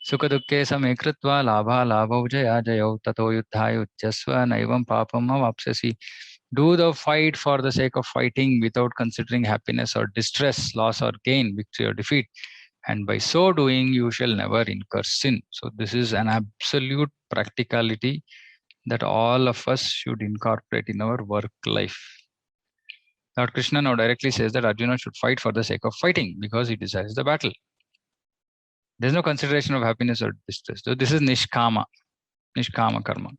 Sukha dukkhe same kritva labha labhav jaya jayau tato yuddhaya uchyasva naivam papam avapsyasi. Do the fight for the sake of fighting without considering happiness or distress, loss or gain, victory or defeat. And by so doing, you shall never incur sin. So this is an absolute practicality that all of us should incorporate in our work life. Lord Krishna now directly says that Arjuna should fight for the sake of fighting because he desires the battle. There's no consideration of happiness or distress. So this is nishkama karma,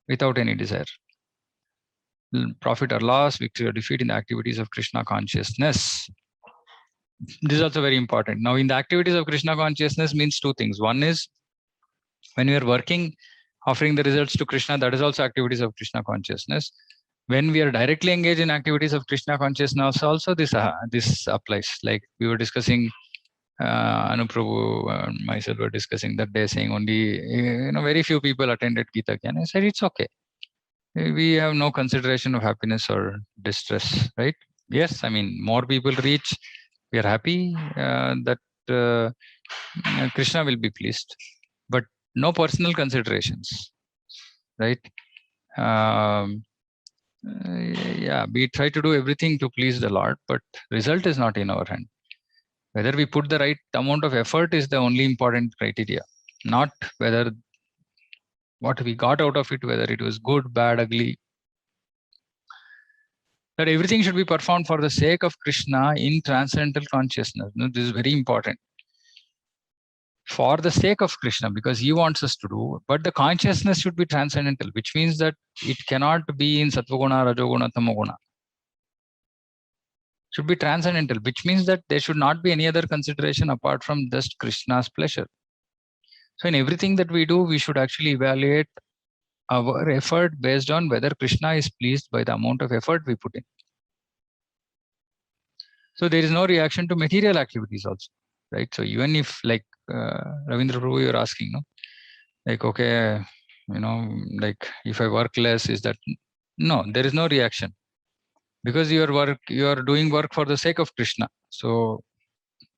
without any desire. Profit or loss, victory or defeat in the activities of Krishna consciousness. This is also very important. Now, in the activities of Krishna consciousness means two things. One is when we are working, offering the results to Krishna, that is also activities of Krishna consciousness. When we are directly engaged in activities of Krishna consciousness, also this applies. Like we were discussing, Anuprabhu and myself were discussing that day, saying only very few people attended Gita. And I said it's okay. We have no consideration of happiness or distress, right? Yes, I mean more people reach. We are happy that Krishna will be pleased, but no personal considerations, right? Yeah, we try to do everything to please the Lord, but result is not in our hand. Whether we put the right amount of effort is the only important criteria, not whether what we got out of it, whether it was good, bad, ugly. That everything should be performed for the sake of Krishna in transcendental consciousness. No, this is very important. For the sake of Krishna, because he wants us to do, but the consciousness should be transcendental, which means that it cannot be in Sattvaguna, Rajoguna, Tamoguna. Should be transcendental, which means that there should not be any other consideration apart from just Krishna's pleasure. So in everything that we do, we should actually evaluate our effort based on whether Krishna is pleased by the amount of effort we put in. So there is no reaction to material activities also, right? So even if like Ravindra Prabhu, you're asking, no? Like, okay, like if I work less, is that? No, there is no reaction because you are doing work for the sake of Krishna. So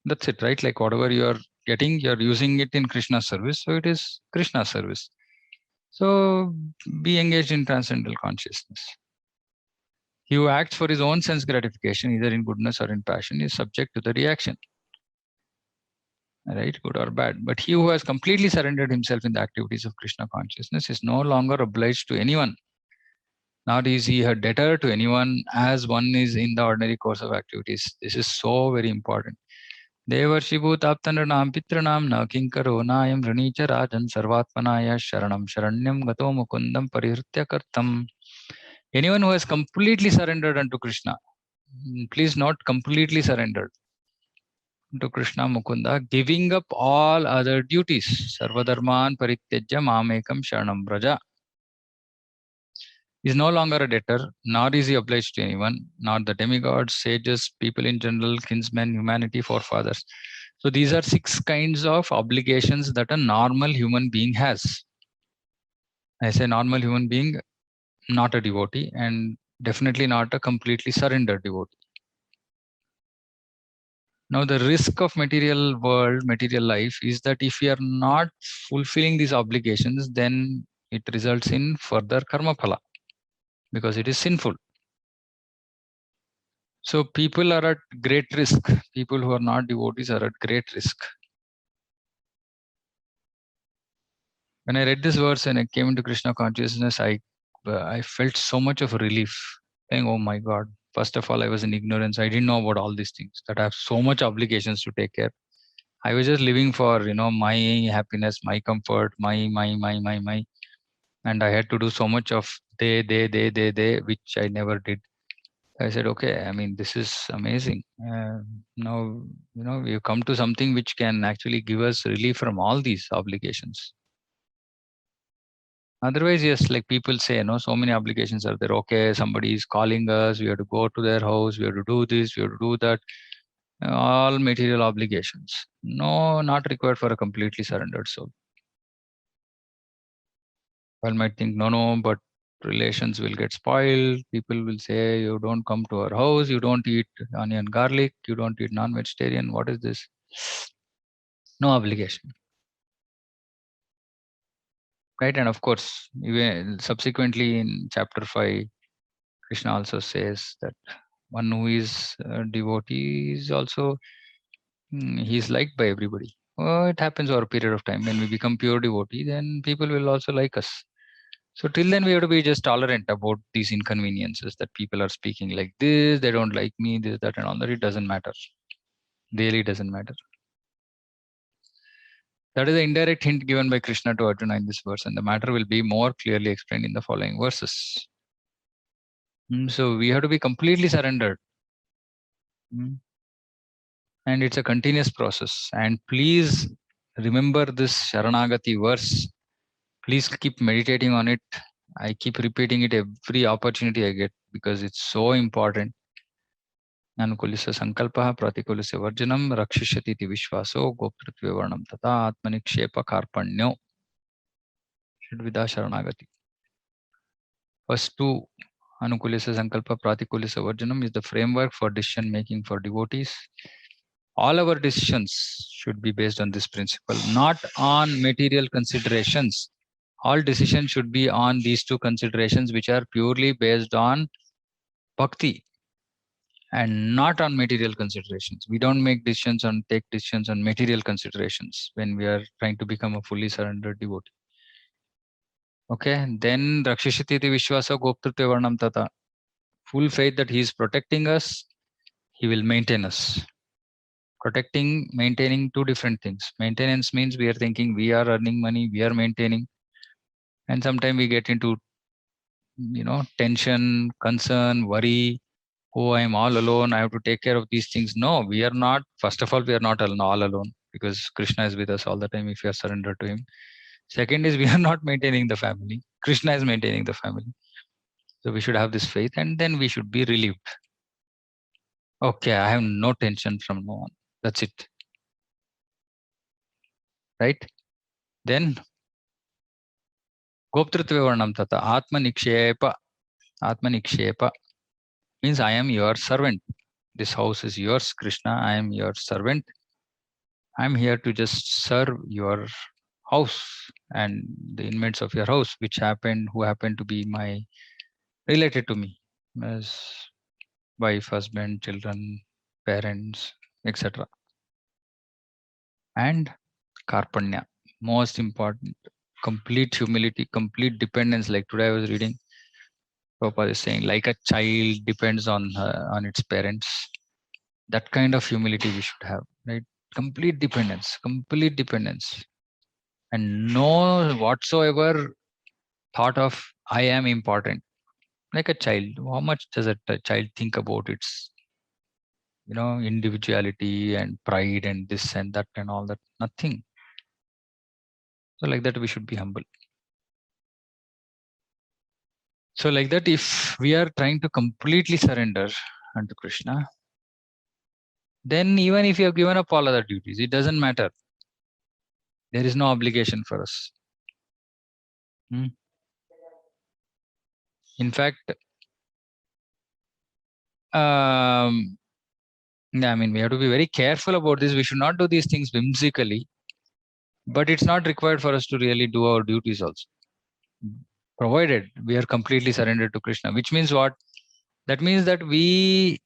that's it, right? Like whatever you are getting, you're using it in Krishna's service. So it is Krishna's service. So be engaged in transcendental consciousness. He who acts for his own sense gratification, either in goodness or in passion, is subject to the reaction. Right, good or bad. But he who has completely surrendered himself in the activities of Krishna consciousness is no longer obliged to anyone, nor is he a debtor to anyone as one is in the ordinary course of activities. This is so very important. Devarshi bhutaptanranam pitranam na kinkaro nayam ranicha rajan sarvatmanaya sharanam sharanyam gato mukundam parihritya kartam. Anyone who has completely surrendered unto Krishna, please note completely surrendered to Krishna Mukunda, giving up all other duties. Sarvadharman parityajya mamekam sharanam braja. Is no longer a debtor, nor is he obliged to anyone, nor the demigods, sages, people in general, kinsmen, humanity, forefathers. So these are 6 kinds of obligations that a normal human being has. I say normal human being, not a devotee, and definitely not a completely surrendered devotee. Now, the risk of material world, material life is that if we are not fulfilling these obligations, then it results in further karma phala because it is sinful. So people are at great risk. People who are not devotees are at great risk. When I read this verse and I came into Krishna consciousness, I felt so much of relief. Saying, oh my God, first of all, I was in ignorance. I didn't know about all these things, that I have so much obligations to take care. I was just living for, my happiness, my comfort, my, and I had to do so much of they, which I never did. I said, okay, I mean, this is amazing. Now, we've come to something which can actually give us relief from all these obligations. Otherwise, yes, like people say, so many obligations are there. Okay, somebody is calling us, we have to go to their house, we have to do this, we have to do that. All material obligations. No, not required for a completely surrendered soul. One might think, no, but relations will get spoiled. People will say, you don't come to our house, you don't eat onion garlic, you don't eat non-vegetarian. What is this? No obligation. right? And of course, even subsequently in chapter 5, Krishna also says that one who is a devotee is also he's liked by everybody. It happens over a period of time. When we become pure devotee, then people will also like us. So till then, we have to be just tolerant about these inconveniences that people are speaking like this. They don't like me, this, that, and all that. It doesn't matter. Really doesn't matter. That is the indirect hint given by Krishna to Arjuna in this verse, and the matter will be more clearly explained in the following verses. So we have to be completely surrendered. Mm. And it's a continuous process. And please remember this Sharanagati verse. Please keep meditating on it. I keep repeating it every opportunity I get because it's so important. अनुकूलस्य संकल्पः प्रतिकूलस्य वर्जनं रक्षिष्यति इति विश्वासो गोप्तृत्वे वर्णं तथा आत्मनिक्षेप कार्पण्यो षड्विधा शरणागति. First two, Anukulisya Sankalpa Pratikulisya Varjanam, is the framework for decision making for devotees. All our decisions should be based on this principle, not on material considerations. All decisions should be on these two considerations, which are purely based on bhakti and not on material considerations. We don't take decisions on material considerations when we are trying to become a fully surrendered devotee. Okay, then Rakshishati Vishwasa Goptrutve Varnam Tata. Full faith that he is protecting us, he will maintain us. Protecting, maintaining, two different things. Maintenance means we are thinking we are earning money, we are maintaining, and sometimes we get into tension, concern, worry. Oh, I am all alone, I have to take care of these things. No, we are not. First of all, we are not all alone because Krishna is with us all the time if we are surrendered to him. Second is we are not maintaining the family. Krishna is maintaining the family. So we should have this faith and then we should be relieved. Okay, I have no tension from now on. That's it. Right? Then Goptrutve Varnam Tata Atma Nikshepa. Atma Nikshepa means I am your servant. This house is yours, Krishna. I am your servant. I'm here to just serve your house and the inmates of your house, who happen to be related to me as wife, husband, children, parents, etc. And Karpanya, most important, complete humility, complete dependence. Like today I was reading, Prabhupada is saying, like a child depends on its parents. That kind of humility we should have, right? Complete dependence, and no whatsoever thought of I am important. Like a child, how much does a child think about its individuality and pride and this and that and all that? Nothing. So like that we should be humble. So like that, if we are trying to completely surrender unto Krishna, then even if you have given up all other duties, it doesn't matter. There is no obligation for us. In fact, we have to be very careful about this. We should not do these things whimsically, but it's not required for us to really do our duties also, provided we are completely surrendered to Krishna. Which means what? That means that we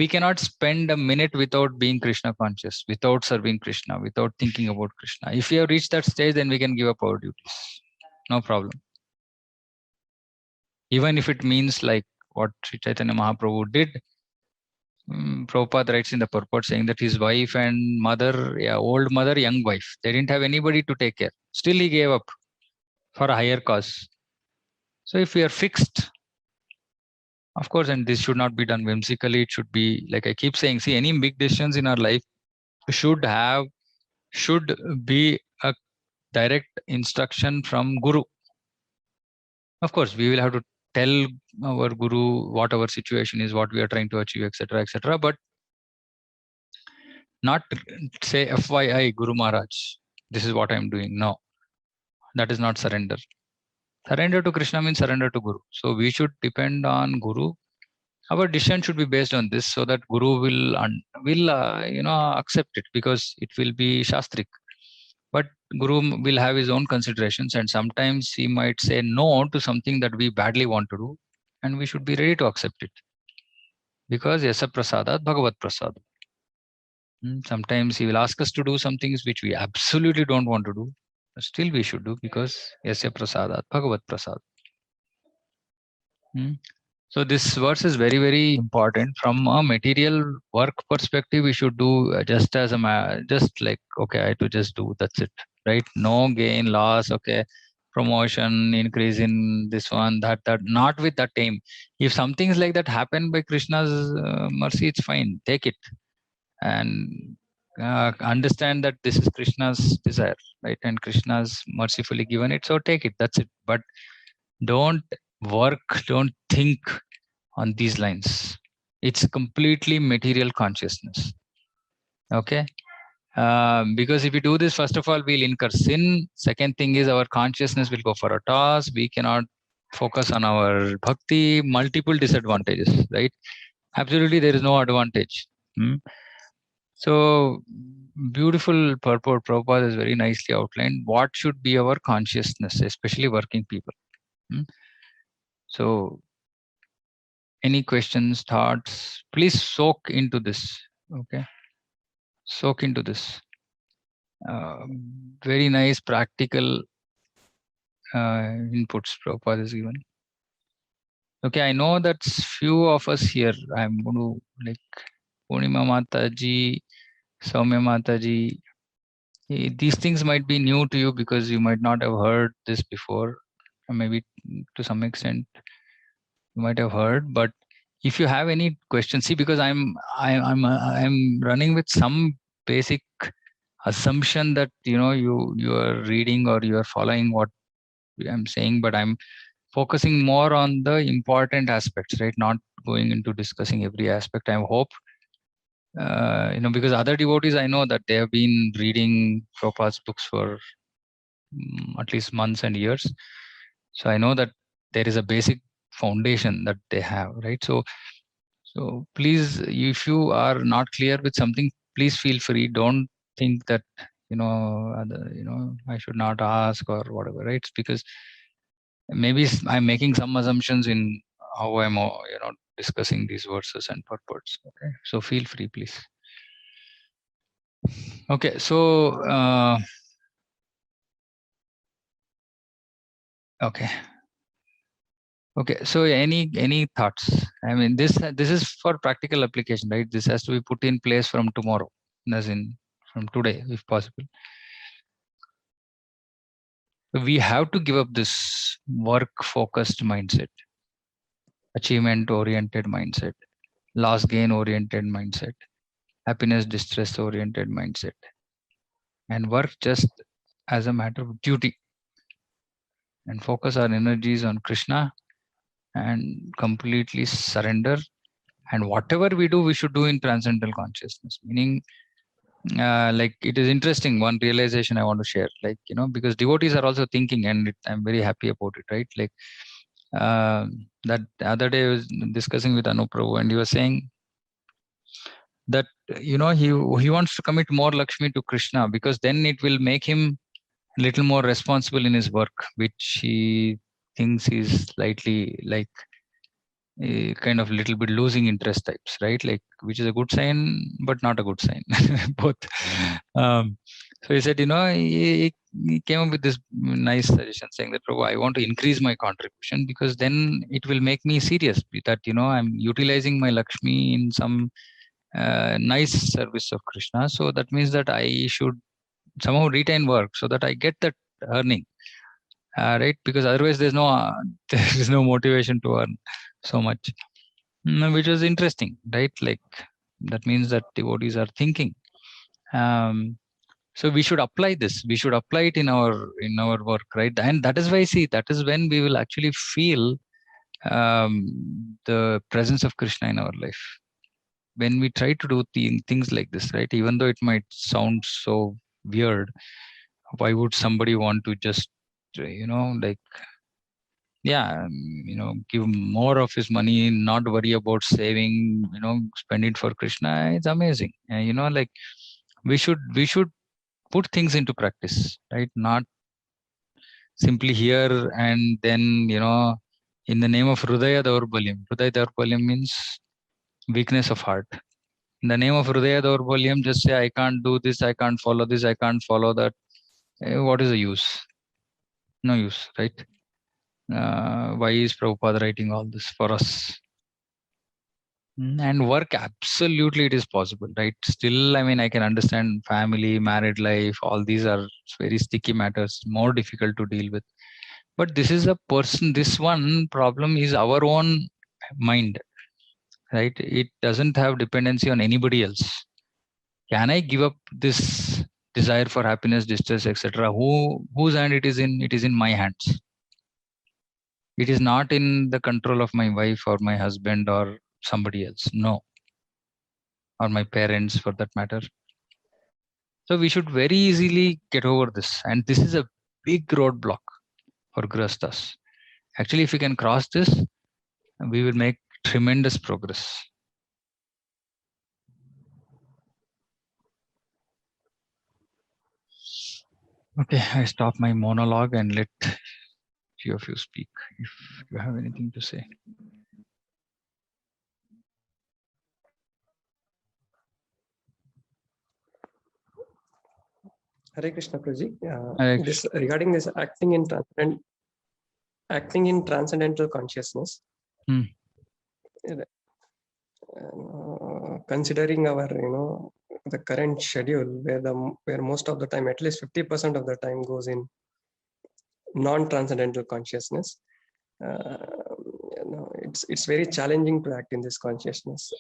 cannot spend a minute without being Krishna conscious, without serving Krishna, without thinking about Krishna. If we have reached that stage, then we can give up our duties. No problem. Even if it means like what Sri Chaitanya Mahaprabhu did. Prabhupada writes in the purport saying that his wife and mother, old mother, young wife, they didn't have anybody to take care. Still he gave up for a higher cause. So if we are fixed, of course, and this should not be done whimsically, it should be, like I keep saying, see, any big decisions in our life should be a direct instruction from Guru. Of course, we will have to tell our Guru what our situation is, what we are trying to achieve, etc., etc. But not say FYI, Guru Maharaj, this is what I am doing. No, that is not surrender. Surrender to Krishna means surrender to Guru. So we should depend on Guru. Our decision should be based on this, so that Guru will accept it, because it will be Shastrik. But Guru will have his own considerations, and sometimes he might say no to something that we badly want to do, and we should be ready to accept it, because yasa prasadat Bhagavad prasad. Sometimes he will ask us to do some things which we absolutely don't want to do, but still we should do, because yasya prasadat Bhagavad prasad. Hmm. So this verse is very, very important. From a material work perspective, we should do just as just like, okay, I have to just do, that's it, right? No gain, loss, okay, promotion, increase in this one, that, not with that aim. If some things like that happen by Krishna's mercy, it's fine. Take it and understand that this is Krishna's desire, right? And Krishna's mercifully given it, so take it. That's it. But don't work, don't think on these lines. It's completely material consciousness. Okay. Because if we do this, first of all, we'll incur sin. Second thing is our consciousness will go for a toss. We cannot focus on our bhakti. Multiple disadvantages, right? Absolutely, there is no advantage. Hmm? So beautiful purport. Prabhupada is very nicely outlined. What should be our consciousness, especially working people? Hmm? So any questions, thoughts? Please soak into this. Okay, soak into this. Very nice practical inputs Prabhupada is given. Okay, I know that few of us here. I'm going to like Purnima Mataji, Soumya Mataji. These things might be new to you because you might not have heard this before. Or maybe to some extent you might have heard. But if you have any questions, see, because I'm running with some basic assumption that you are reading or you are following what I'm saying, but I'm focusing more on the important aspects, right? Not going into discussing every aspect. I hope because other devotees, I know that they have been reading Prabhupada's books for at least months and years. So I know that there is a basic foundation that they have, right? So please, if you are not clear with something, please feel free. Don't think that I should not ask or whatever, right? It's because maybe I'm making some assumptions in how I'm discussing these verses and purports. Okay, so feel free, please. Okay, so okay. Okay, so any thoughts? I mean, this is for practical application, right? This has to be put in place from tomorrow, as in from today, if possible. We have to give up this work-focused mindset, achievement-oriented mindset, loss-gain oriented mindset, happiness distress oriented mindset, and work just as a matter of duty, and focus our energies on Krishna and completely surrender. And whatever we do, we should do in transcendental consciousness, meaning like it is interesting, one realization I want to share, like because devotees are also thinking, and I'm very happy about it, right? Like that the other day I was discussing with Anup Prabhu, and he was saying that he wants to commit more Lakshmi to Krishna, because then it will make him a little more responsible in his work, which he thinks is slightly like a kind of little bit losing interest types, right? Like, which is a good sign but not a good sign. Both. So he said, he came up with this nice suggestion, saying that, Prabhu, I want to increase my contribution, because then it will make me serious that I'm utilizing my Lakshmi in some nice service of Krishna. So that means that I should somehow retain work so that I get that earning, right? Because otherwise there's no there is no motivation to earn so much. Which was interesting, right? Like, that means that devotees are thinking. So we should apply this. We should apply it in our work, right? And that is why, see, that is when we will actually feel the presence of Krishna in our life. When we try to do things like this, right? Even though it might sound so weird, why would somebody want to just like, yeah, give more of his money, not worry about saving, spend it for Krishna? It's amazing. Like, we should put things into practice, right? Not simply hear and then, in the name of Hridaya Daurbalyam. Hridaya Daurbalyam means weakness of heart. In the name of Hridaya Daurbalyam, just say, I can't do this, I can't follow this, I can't follow that. What is the use? No use, right? Why is Prabhupada writing all this for us? And work, absolutely it is possible, right? Still, I mean, I can understand family, married life, all these are very sticky matters, more difficult to deal with. But this is a person, this one problem is our own mind, right? It doesn't have dependency on anybody else. Can I give up this desire for happiness, distress, etc.? Whose hand it is in? It is in my hands. It is not in the control of my wife or my husband or somebody else. No. Or my parents for that matter. So we should very easily get over this. And this is a big roadblock for Grastas. Actually, if we can cross this, we will make tremendous progress. Okay, I stop my monologue and let few of you speak if you have anything to say. Hare Krishna, Prabhuji. This regarding this acting in transcendental consciousness. Considering our, the current schedule, where most of the time, at least 50% of the time, goes in non-transcendental consciousness. It's very challenging to act in this consciousness.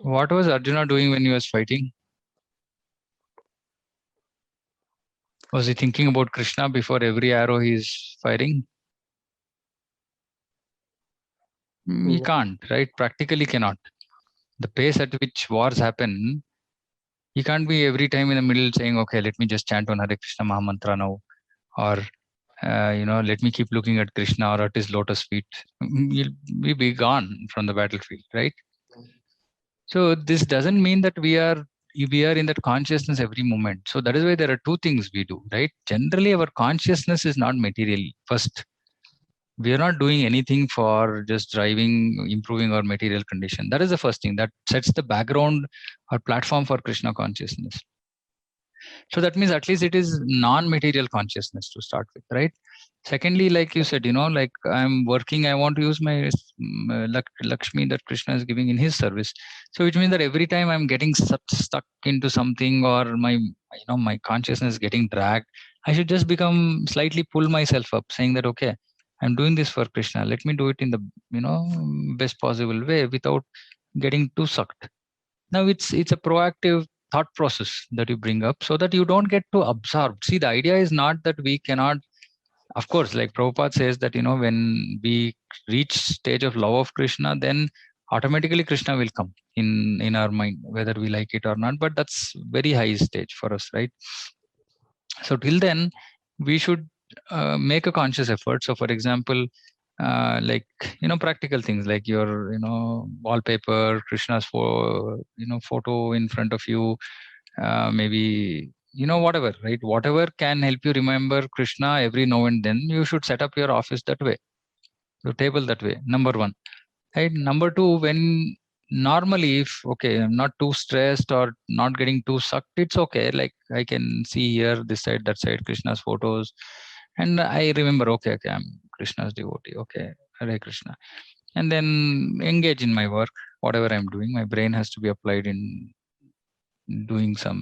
What was Arjuna doing when he was fighting? Was he thinking about Krishna before every arrow he is firing? He can't, right? Practically cannot. The pace at which wars happen, he can't be every time in the middle saying, okay, let me just chant on Hare Krishna Mahamantra now, or let me keep looking at Krishna or at his lotus feet. We'll be gone from the battlefield, right? So this doesn't mean that we are in that consciousness every moment. So that is why there are two things we do, right? Generally, our consciousness is not material. First, we are not doing anything for just driving, improving our material condition. That is the first thing that sets the background or platform for Krishna consciousness. So that means at least it is non-material consciousness to start with, right? Secondly, like you said, like I'm working, I want to use my Lakshmi that Krishna is giving in his service. So which means that every time I'm getting stuck into something, or my consciousness getting dragged, I should just become slightly pull myself up, saying that, okay, I'm doing this for Krishna. Let me do it in the, best possible way without getting too sucked. Now it's a proactive thought process that you bring up so that you don't get too absorbed. See, the idea is not that we cannot. Of course, like Prabhupada says that, when we reach stage of love of Krishna, then automatically Krishna will come in our mind, whether we like it or not. But that's very high stage for us, right? So till then, we should make a conscious effort. So for example, like, practical things like your, wallpaper, Krishna's photo in front of you, maybe, whatever, right? Whatever can help you remember Krishna every now and then, you should set up your office that way, your table that way. Number one. Right. Number two, when normally, if okay, I'm not too stressed or not getting too sucked, it's okay. Like I can see here, this side, that side, Krishna's photos, and I remember, okay, I'm Krishna's devotee. Okay, Hare Krishna, and then engage in my work, whatever I'm doing. My brain has to be applied in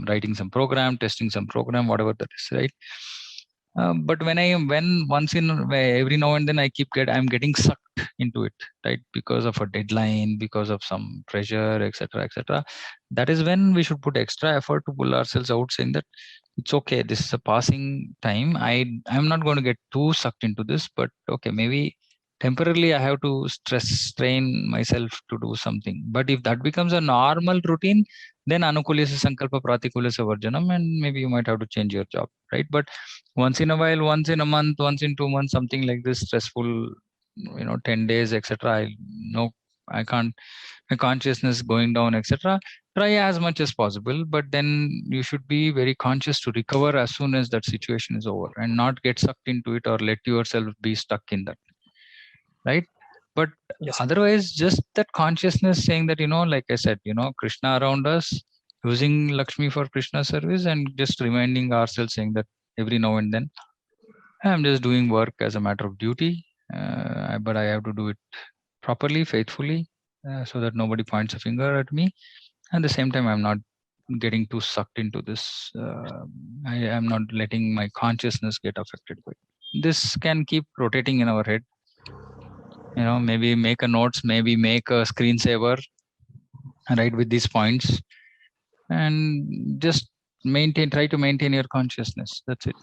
writing some program, testing some program, whatever that is, right? But when once in every now and then I'm getting sucked into it, right? Because of a deadline, because of some pressure, etc., etc. That is when we should put extra effort to pull ourselves out, saying that it's okay. This is a passing time. I'm not going to get too sucked into this, but okay, maybe temporarily I have to strain myself to do something. But if that becomes a normal routine, then anukulasa sankalpa pratikulasa varjanam, and maybe you might have to change your job, right? But once in a while, once in a month, once in 2 months, something like this stressful, 10 days, etc. I know I can't, my consciousness going down, etc. try as much as possible, but then you should be very conscious to recover as soon as that situation is over and not get sucked into it or let yourself be stuck in that, right? But Yes. otherwise, just that consciousness saying that, like I said, Krishna around us, using Lakshmi for Krishna service, and just reminding ourselves saying that every now and then, I'm just doing work as a matter of duty, but I have to do it properly, faithfully, so that nobody points a finger at me. At the same time, I'm not getting too sucked into this. I am not letting my consciousness get affected by it. This can keep rotating in our head. Maybe make a notes, maybe make a screensaver, right, with these points, and just try to maintain your consciousness. That's it.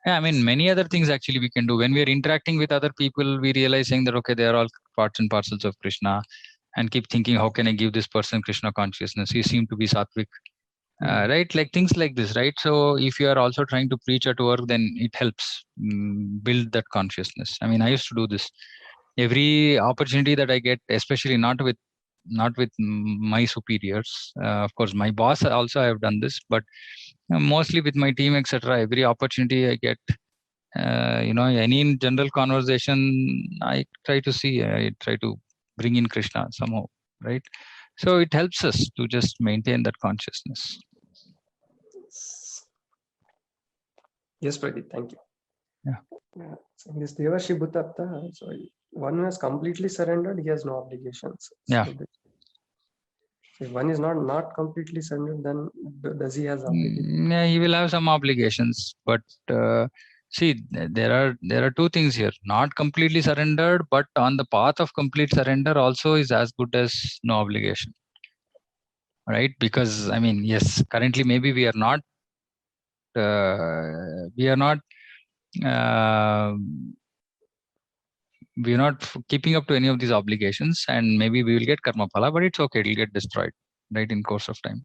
Yeah, I mean, many other things actually we can do. When we are interacting with other people, we realizing that, okay, they are all parts and parcels of Krishna, and keep thinking, how can I give this person Krishna consciousness? He seemed to be sattvic, right? Like things like this, right? So if you are also trying to preach at work, then it helps build that consciousness. I mean, I used to do this every opportunity that I get, especially not with my superiors. Of course, my boss also I have done this, but mostly with my team, etc. Every opportunity I get, any general conversation, I try to bring in Krishna somehow, right? So it helps us to just maintain that consciousness. Yes, Pradeep, thank you. Yeah. So in this Devarshi Bhuttapta, so one who has completely surrendered, he has no obligations. Yeah. So if one is not completely surrendered, then does he has obligations? Yeah, he will have some obligations, but see, there are two things here. Not completely surrendered, but on the path of complete surrender also is as good as no obligation, right? Because I mean, yes, currently maybe we are not uh, we are not uh, keeping up to any of these obligations, and maybe we will get karma phala, but it's okay, it'll get destroyed, right, in course of time.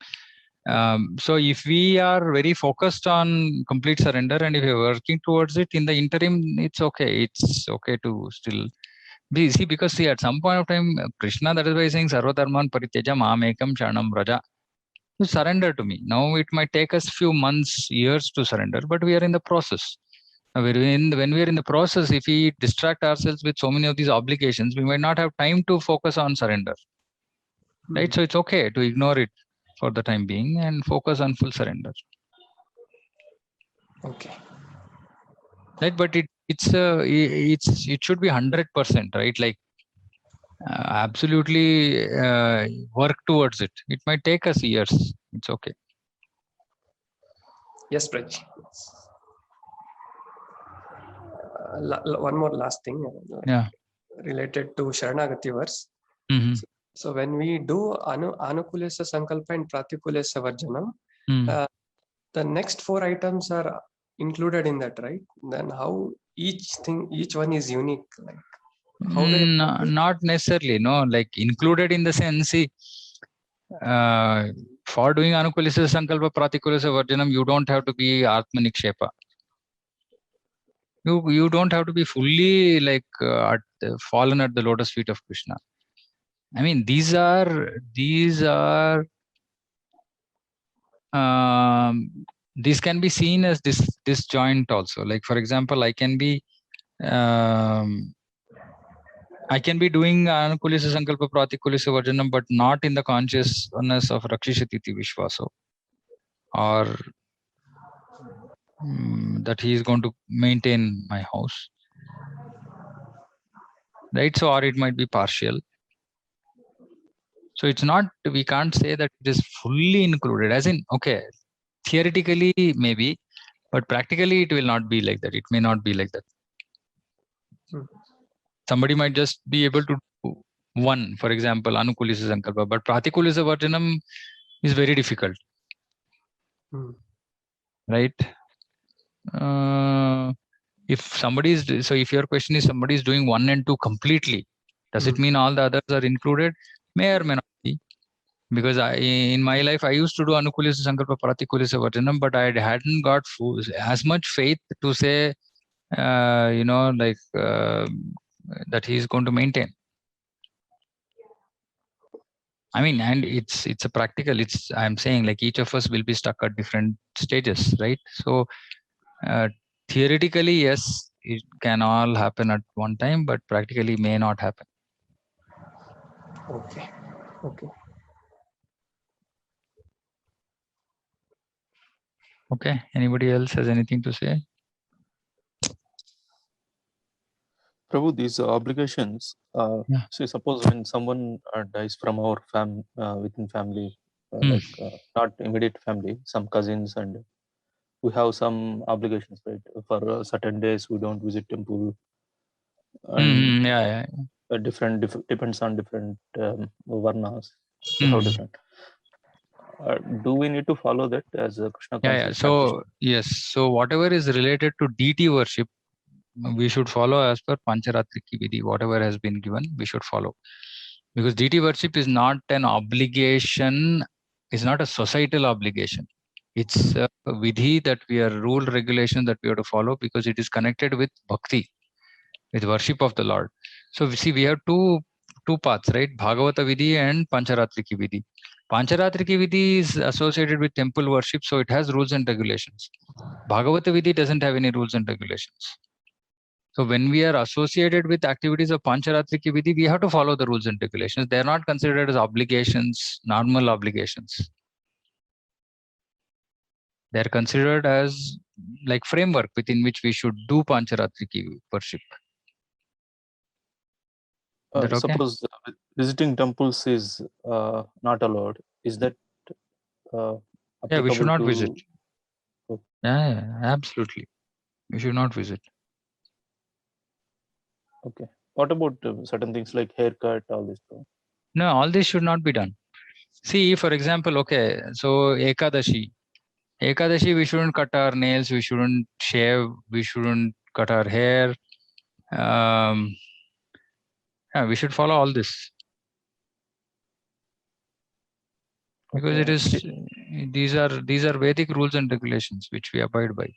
So if we are very focused on complete surrender, and if you're working towards it in the interim, it's okay to still be, see, because see, at some point of time, Krishna, that is why he's saying sarva dharman parityaja mam ekam sharanam vraja, to surrender to me. Now it might take us few months, years to surrender, but we are in the process. When we are in the process, if we distract ourselves with so many of these obligations, we might not have time to focus on surrender, right? So it's okay to ignore it for the time being and focus on full surrender. Okay. Right, but it should be 100%, right? Like absolutely work towards it. It might take us years. It's okay. Yes, Praj. One more last thing. Yeah. Related to Sharanagati verse. Mm-hmm. So when we do Anukulesa Sankalpa and Pratikulesa Varjanam, the next 4 items are included in that, right? Then how each one is unique. Like how will it happen? Not necessarily, no. Like included in the sense, see, for doing Anukulisa Sankalpa Pratikulasa Varjanam, you don't have to be Atmanikshepa. You don't have to be fully like fallen at the lotus feet of Krishna. I mean, these are these can be seen as disjoint also. Like for example, I can be doing Anukulisa Sankalpa Pratikulisa Varjanam, but not in the consciousness of Rakshishititi Vishwaso, or that he is going to maintain my house, right? So, or it might be partial. So it's not, we can't say that it is fully included, as in, okay, theoretically maybe, but practically it will not be like that. It may not be like that. Somebody might just be able to do one, for example, Anukulisa Sankalpa, but Pratikulisa Varjanam is very difficult, right? If your question is somebody is doing 1 and 2 completely, does it mean all the others are included? May or may not be. Because in my life, I used to do Anukulisa Sankalpa Pratikulisa Varjanam, but I hadn't got as much faith to say, that he is going to maintain. I mean, and it's a practical. I'm saying like each of us will be stuck at different stages, right? So theoretically, yes, it can all happen at one time, but practically may not happen. Okay. Okay. Okay. Anybody else has anything to say? Prabhu, these obligations, Yeah. say suppose when someone dies from our within family, like not immediate family, some cousins, and we have some obligations, right? For certain days we don't visit temple, and Yeah. depends on different varnas. We have Mm. different. Do we need to follow that as a Krishna Yeah. conscious So practitioner? yes. So whatever is related to deity worship, we should follow as per Pancharatriki Vidhi. Whatever has been given, we should follow. Because deity worship is not an obligation, is not a societal obligation. It's a vidhi that we are rule regulation that we have to follow because it is connected with bhakti, with worship of the Lord. So we see we have two paths, right? Bhagavata vidhi and Pancharatriki vidhi. Pancharatriki vidhi is associated with temple worship, so it has rules and regulations. Bhagavata vidhi doesn't have any rules and regulations. So when we are associated with activities of Pancharatriki Vidhi, we have to follow the rules and regulations. They are not considered as obligations, normal obligations. They are considered as like framework within which we should do Pancharatriki worship. Is that okay? Suppose visiting temples is not allowed. Is that Yeah, we should applicable not visit. to? Yeah, absolutely. We should not visit. Okay. What about certain things like haircut, all this stuff? No, all this should not be done. See, for example, okay, so Ekadashi. Ekadashi, we shouldn't cut our nails, we shouldn't shave, we shouldn't cut our hair. Yeah, we should follow all this because it Okay. is these are Vedic rules and regulations which we abide by.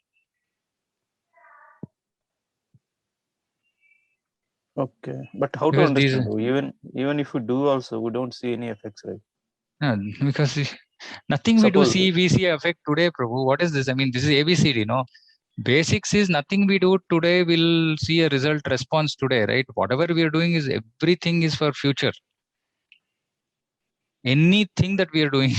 Okay, but how to Because these, understand? Even if we do, also we don't see any effects, right? because nothing we do Suppose we see effect today, Prabhu. What is this? I mean, this is ABCD, no? Basics is nothing we do today will see a result response today, right? Whatever we are doing is everything is for future. Anything that we are doing,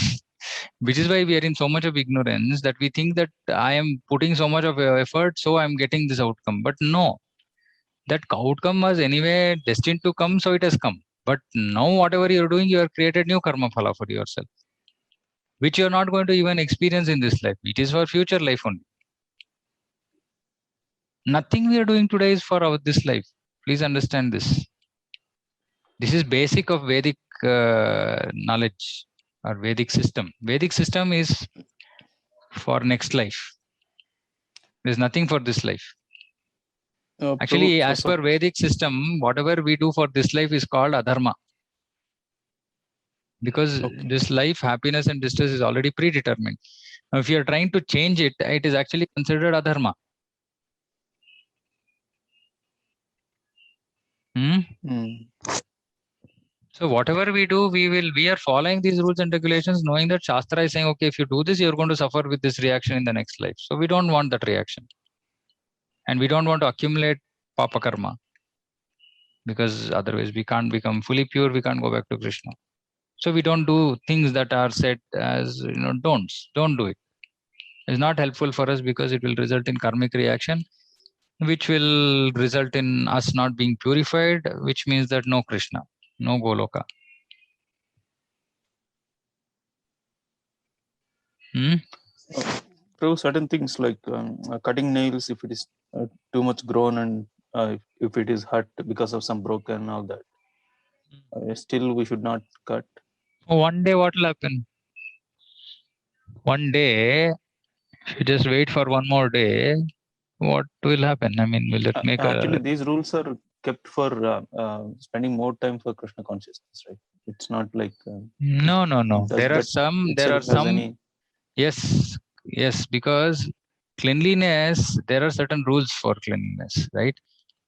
which is why we are in so much of ignorance that we think that I am putting so much of effort, so I'm getting this outcome. But no, that outcome was anyway destined to come, so it has come. But now, whatever you're doing, you have created new karma phala for yourself, which you're not going to even experience in this life. It is for future life only. Nothing we are doing today is for this life. Please understand this. This is basic of Vedic knowledge or Vedic system. Vedic system is for next life. There's nothing for this life. Actually, Prabhu, as per Vedic system, whatever we do for this life is called adharma. Because this life, happiness and distress is already predetermined. Now, if you are trying to change it, it is actually considered adharma. So whatever we do, we are following these rules and regulations, knowing that Shastra is saying, okay, if you do this, you're going to suffer with this reaction in the next life. So we don't want that reaction. And we don't want to accumulate papa karma. Because otherwise we can't become fully pure, we can't go back to Krishna. So we don't do things that are set as, don't do it. It's not helpful for us because it will result in karmic reaction, which will result in us not being purified, which means that no Krishna, no Goloka. Prove certain things like cutting nails if it is too much grown and if it is hurt because of some broken and all that. Still, we should not cut. One day, what will happen? One day, if you just wait for one more day, what will happen? I mean, will it make Actually, these rules are kept for spending more time for Krishna consciousness, right? It's not like no. does that There are itself has some. any? Yes, because cleanliness, there are certain rules for cleanliness, right?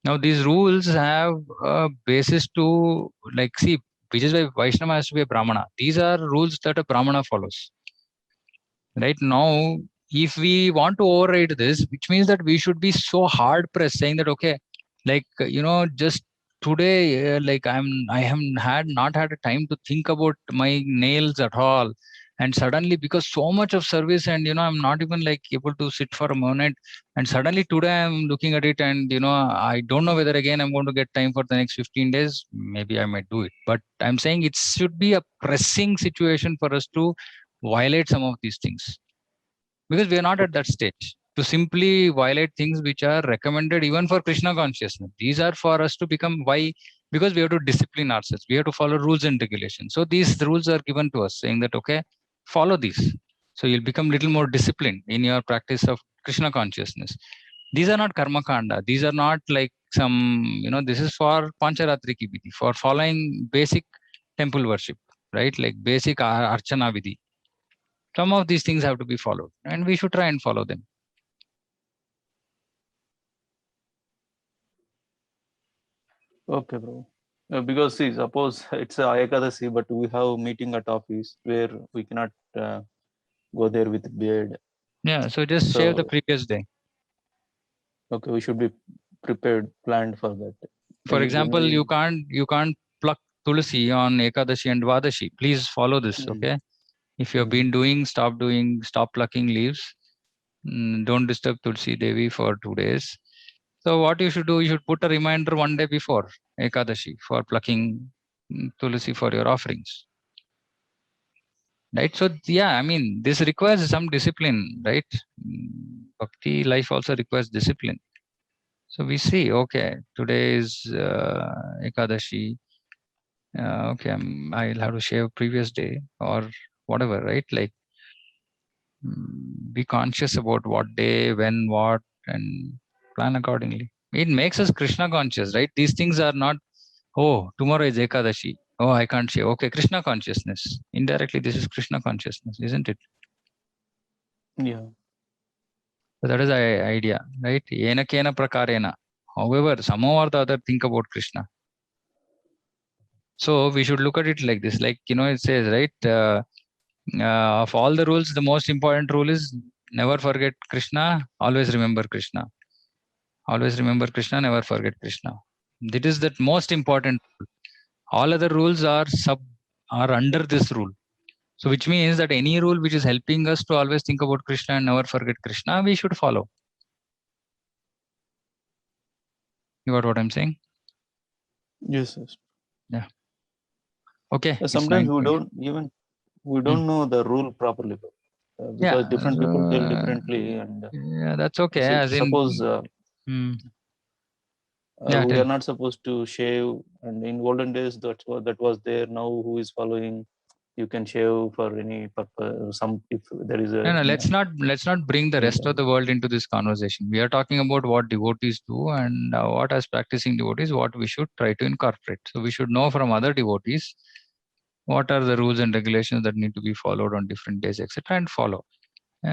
Now, these rules have a basis to, like, see, which is why Vaishnava has to be a Brahmana. These are rules that a Brahmana follows. Right now, if we want to override this, which means that we should be so hard pressed saying that, okay, like, just today, I have not had a time to think about my nails at all. And suddenly, because so much of service and, I'm not even like able to sit for a moment. And suddenly today I'm looking at it and, I don't know whether again I'm going to get time for the next 15 days. Maybe I might do it. But I'm saying it should be a pressing situation for us to violate some of these things, because we are not at that stage to simply violate things which are recommended even for Krishna consciousness. These are for us to become, why? Because we have to discipline ourselves, we have to follow rules and regulations. So these rules are given to us saying that, okay, follow these, so you'll become little more disciplined in your practice of Krishna consciousness. These are not karma kanda, these are not like some, this is for pancharatri ki vidhi, for following basic temple worship, right? Like basic archana vidhi. Some of these things have to be followed, and we should try and follow them. Okay, bro. Because see, suppose it's a Ekadasi, but we have meeting at office where we cannot go there with beard. Yeah, so just shave the So previous day. okay, we should be prepared, planned for that. For When example, we you can't pluck tulsi on Ekadashi and Dwadashi. Please follow this, okay? If you have been stop plucking leaves. Don't disturb Tulsi Devi for 2 days. So what you should do, you should put a reminder one day before Ekadashi for plucking Tulsi for your offerings. Right? So yeah, I mean, this requires some discipline, right? Bhakti life also requires discipline. So we see, okay, today is Ekadashi. Okay, I'll have to shave previous day or whatever, right? Like, be conscious about what day, when, what, and plan accordingly. It makes us Krishna conscious, right? These things are not, oh, tomorrow is Ekadashi. Oh, I can't shave. Okay, Krishna consciousness. Indirectly, this is Krishna consciousness, isn't it? yeah. So that is the idea, right? Yena kena prakarena. However, somehow or the other, think about Krishna. So we should look at it like this. Like, it says, right? Of all the rules, the most important rule is never forget Krishna, always remember Krishna. Always remember Krishna, never forget Krishna. That is the most important. All other rules are under this rule. So which means that any rule which is helping us to always think about Krishna and never forget Krishna, we should follow. You got what I'm saying? Yes. Yeah. Okay. Sometimes we don't know the rule properly, because Yeah. different people tell differently, and Yeah, that's okay. As in, suppose yeah, we tell. are not supposed to shave, and in olden days that was there. Now who is following? You can shave for any purpose. Some, if there is a No, let's not bring the rest of the world into this conversation. We are talking about what devotees do, and what, as practicing devotees, what we should try to incorporate. So we should know from other devotees what are the rules and regulations that need to be followed on different days, etc., and follow.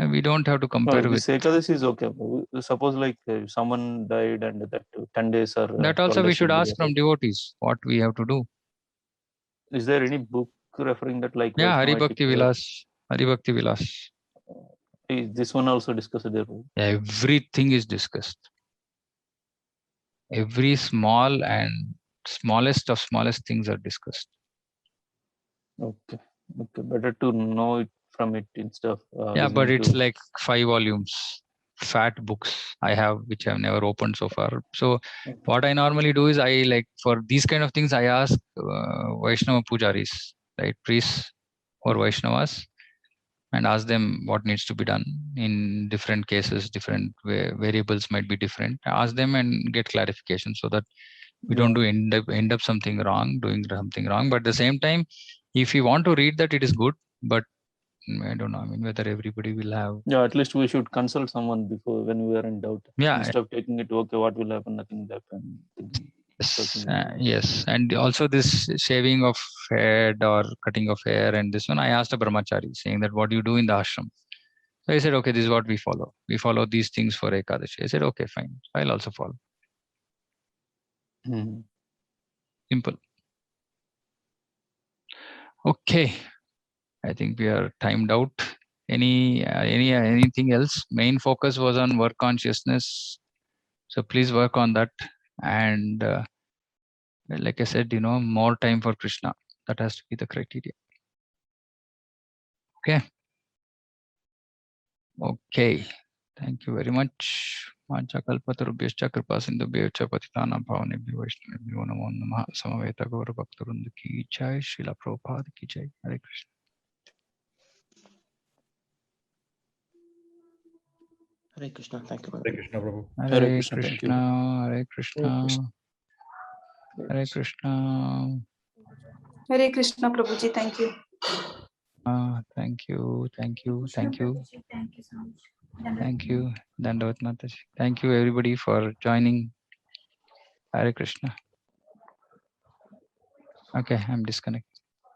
We don't have to compare with this Ekadasi is okay. Suppose like if someone died and that 10 days or that. 12 Also, we days should should be ask there. from devotees what we have to do. Is there any book referring that, like Yeah, Hari Vaishnava Bhakti etiquette? Vilas. Hari Bhakti Vilas. Is this one also discussed there? Everything is discussed. Every small and smallest of smallest things are discussed. Okay. Better to know it from it instead of Yeah, but listening it's to. like 5 volumes, fat books I have, which I've never opened so far. So Okay. what I normally do is, I like, for these kind of things, I ask Vaishnava pujaris, right, priests or Vaishnavas, and ask them what needs to be done in different cases. Different variables might be different. Ask them and get clarification, so that we don't end up doing something wrong. But at the same time, if you want to read that, it is good. But I don't know. I mean, whether everybody will have. Yeah, at least we should consult someone before when we are in doubt. Yeah. Instead of taking it, okay, what will happen? Nothing will happen. Yes, and also this shaving of head or cutting of hair, and this one, I asked a brahmachari saying that, what do you do in the ashram? So I said, okay, this is what we follow. We follow these things for Ekadashi. I said, okay, fine. I'll also follow. Simple. Okay, I think we are timed out. Anything else? Main focus was on work consciousness, so please work on that. And like I said, more time for Krishna. That has to be the criteria. Okay. Thank you very much. Vanchakalpatarubhyascha kripasindubhyascha patitanam pavanebhyo vaishnavebhyo namo namah. Samaveta gaura bhaktarvrinda ki jai. Srila Prabhupada ki jai. Hare Krishna. Hare Krishna. Thank you. Hare Krishna, Prabhu. Hare Krishna, thank you. Krishna. Hare Krishna. Hare Krishna. Hare Krishna, Prabhuji. Thank you. Thank you. Thank you. Thank you. Thank you so much. Thank you. Dandavat Mataji. Thank you everybody for joining. Hare Krishna. Okay, I'm disconnected.